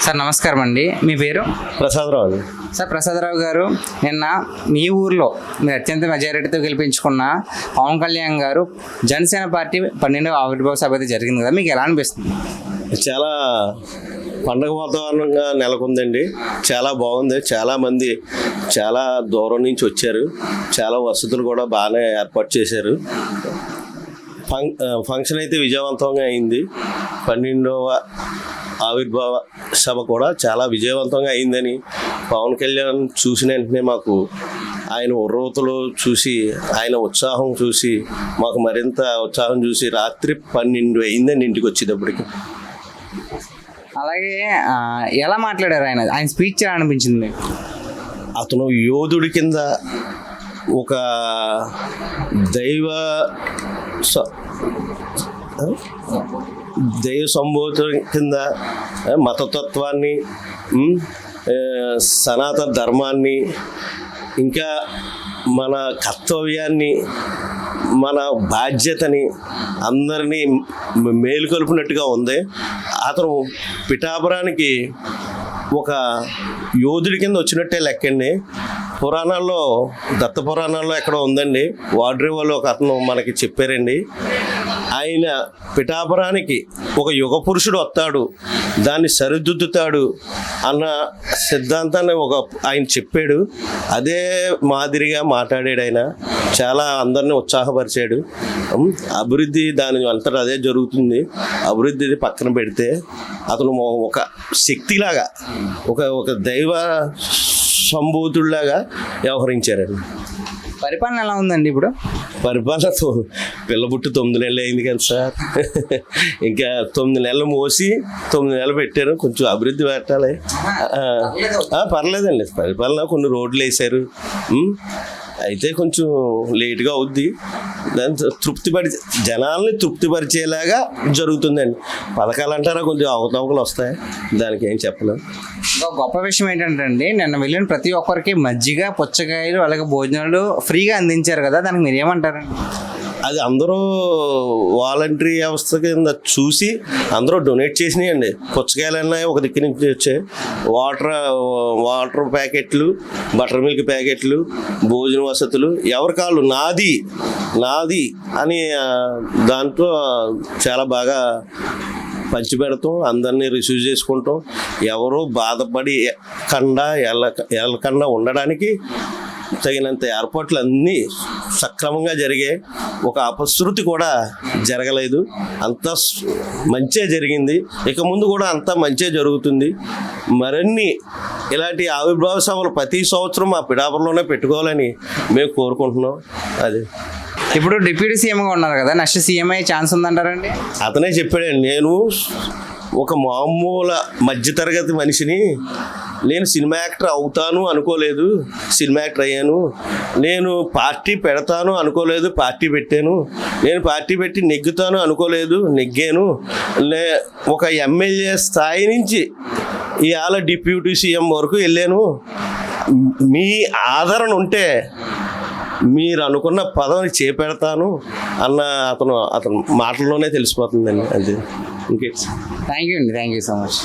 Sir నమస్కారం అండి, మీ పేరు? ప్రసాదరావు అండి. సార్ ప్రసాదరావు గారు, నిన్న మీ ఊర్లో మీరు అత్యంత మెజారిటీతో గెలిపించుకున్న పవన్ కళ్యాణ్ గారు జనసేన పార్టీ 12వ ఆవిర్భావ సభ అయితే జరిగింది కదా, మీకు ఎలా అనిపిస్తుంది? చాలా పండగ వాతావరణంగా నెలకొందండి. చాలా బాగుంది. చాలామంది చాలా దూరం నుంచి వచ్చారు. చాలా వసతులు కూడా బాగానే ఏర్పాటు చేశారు. ఫంక్షన్ అయితే విజయవంతంగా అయింది. 12వ ఆవిర్భావ సభ కూడా చాలా విజయవంతంగా అయిందని పవన్ కళ్యాణ్ చూసిన వెంటనే మాకు ఆయన ఉర్రూతలు చూసి, ఆయన ఉత్సాహం చూసి మాకు మరింత ఉత్సాహం చూసి రాత్రి 12 అయిందండి ఇంటికి వచ్చేటప్పటికి. అలాగే ఎలా మాట్లాడారు ఆయన స్పీచ్ ఎలా అనిపించింది మీకు? అతను యోధుడి కింద, ఒక దైవ సంబోధన కింద మతతత్వాన్ని, సనాతన ధర్మాన్ని, ఇంకా మన కర్తవ్యాన్ని, మన బాధ్యతని అందరినీ మేలుకొల్పినట్టుగా ఉంది. అతను పిఠాపురానికి ఒక యోధుడి కింద వచ్చినట్టే లెక్కండి. పురాణాల్లో, దత్త పురాణాల్లో ఎక్కడ ఉందండి, వాడ్రే వాళ్ళు ఒక అతను మనకి చెప్పారండి. ఆయన పిఠాపురానికి ఒక యుగ పురుషుడు వస్తాడు, దాన్ని సరిదిద్దుతాడు అన్న సిద్ధాంతాన్ని ఆయన చెప్పాడు. అదే మాదిరిగా మాట్లాడాడు. ఆయన చాలా అందరినీ ఉత్సాహపరిచాడు. అభివృద్ధి దాని అంతటా అదే జరుగుతుంది. అభివృద్ధిని పక్కన పెడితే అతను ఒక శక్తిలాగా, ఒక దైవ సంబోధుడిలాగా వ్యవహరించారండి. పరిపాలన ఎలా ఉందండి ఇప్పుడు? పరిపాలనతో పిల్లబుట్టు 9 నెలలు అయింది కదా సార్. ఇంకా 9 నెలలు మోసి 9 నెలలు పెట్టారు. కొంచెం అభివృద్ధి పెట్టాలి. పర్లేదండి. పరిపాలన కొన్ని రోడ్లు వేశారు. అయితే కొంచెం లేట్గా అవుద్ది. దాన్ని జనాల్ని తృప్తిపరిచేలాగా జరుగుతుందండి. పథకాలు అంటారా కొంచెం అవకతవకలు వస్తాయి, దానికి ఏం చెప్పలేం. ఒక గొప్ప విషయం ఏంటంటే అండి, నిన్న వెళ్ళిన ప్రతి ఒక్కరికి మజ్జిగ, పుచ్చకాయలు, అలాగే భోజనాలు ఫ్రీగా అందించారు కదా, దానికి మీరు ఏమంటారండి? అది అందరూ వాలంటరీ వ్యవస్థ కింద చూసి అందరూ డొనేట్ చేసినాయండి. పుచ్చకాయలు అన్నాయి ఒక దిక్కు నుంచి వచ్చాయి, వాటర్ ప్యాకెట్లు, బటర్ మిల్క్ ప్యాకెట్లు, భోజన వసతులు, ఎవరి కాళ్ళు నాది అని దాంట్లో చాలా బాగా పంచిపెడతాం, అందరినీ రిసీవ్ చేసుకుంటాం. ఎవరో బాధపడి వెళ్ళకుండా ఉండడానికి తగినంత ఏర్పాట్లు అన్నీ సక్రమంగా జరిగాయి. ఒక అపశృతి కూడా జరగలేదు. అంతా మంచే జరిగింది. ఇక ముందు కూడా అంతా మంచే జరుగుతుంది. మరిన్ని ఇలాంటి ఆవిర్భావ సభలు ప్రతి సంవత్సరం మా పిఠాపురంలోనే పెట్టుకోవాలని మేము కోరుకుంటున్నాం. అది ఇప్పుడు డిప్యూటీ సీఎంగా ఉన్నారు కదా, నెక్స్ట్ సీఎం అయ్యే ఛాన్స్ ఉందంటారండి? అతనే చెప్పాడండి, నేను ఒక మామూలు మధ్యతరగతి మనిషిని, నేను సినిమా యాక్టర్ అవుతాను అనుకోలేదు, సినిమా యాక్టర్ అయ్యాను. నేను పార్టీ పెడతాను అనుకోలేదు, పార్టీ పెట్టాను. నేను పార్టీ పెట్టి నెగ్గుతాను అనుకోలేదు, నెగ్గాను. ఒక ఎమ్మెల్యే స్థాయి నుంచి ఇవాళ డిప్యూటీ సీఎం వరకు వెళ్ళాను. మీ ఆదరణ ఉంటే మీరు అనుకున్న పదవిని చేపెడతాను అన్న అతను మాటల్లోనే తెలిసిపోతుందండి. అంతే, ఇంకే. Thank you so much.